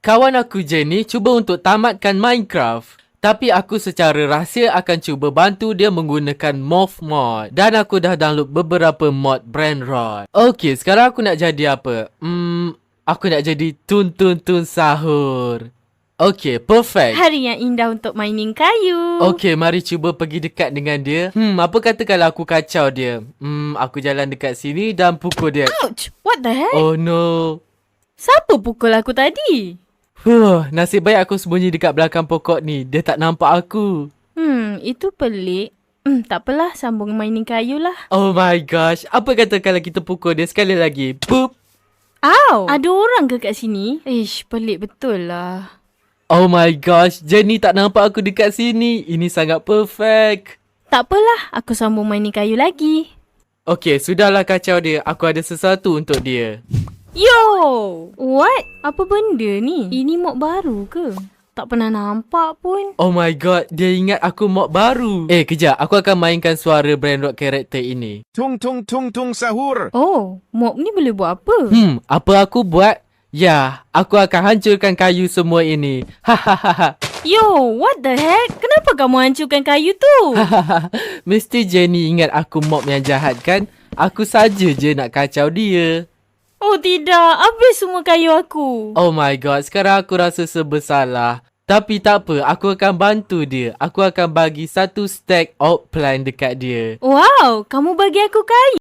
Kawan aku Jenny cuba untuk tamatkan Minecraft. Tapi aku secara rahsia akan cuba bantu dia menggunakan Morph Mod. Dan aku dah download beberapa mod Brainrot. Okey, sekarang aku nak jadi apa? Aku nak jadi Tun Sahur. Okey, perfect. Hari yang indah untuk mining kayu. Okey, mari cuba pergi dekat dengan dia. Apa kata kalau aku kacau dia? Aku jalan dekat sini dan pukul dia. Ouch! What the heck? Oh no. Siapa pukul aku tadi? Nasib baik aku sembunyi dekat belakang pokok ni. Dia tak nampak aku. Itu pelik. Tak apalah, sambung mining kayu lah. Oh my gosh. Apa kata kalau kita pukul dia sekali lagi? Boop. Ow! Ada orang ke kat sini? Ish, pelik betul lah. Oh my gosh. Jenny tak nampak aku dekat sini. Ini sangat perfect. Tak apalah, aku sambung mining kayu lagi. Okey, sudahlah kacau dia. Aku ada sesuatu untuk dia. Yo! What? Apa benda ni? Ini mod baru ke? Tak pernah nampak pun. Oh my god, dia ingat aku mod baru. Kejap. Aku akan mainkan suara Brainrot karakter ini. Tung sahur. Oh, mob ni boleh buat apa? Apa aku buat? Ya, aku akan hancurkan kayu semua ini. Hahaha. Yo, what the heck? Kenapa kamu hancurkan kayu tu? Mesti Jenny ingat aku mob yang jahat kan? Aku saja je nak kacau dia. Oh tidak, habis semua kayu aku. Oh my god, sekarang aku rasa bersalah. Tapi tak apa, aku akan bantu dia. Aku akan bagi 1 stack oak plant dekat dia. Wow, kamu bagi aku kayu.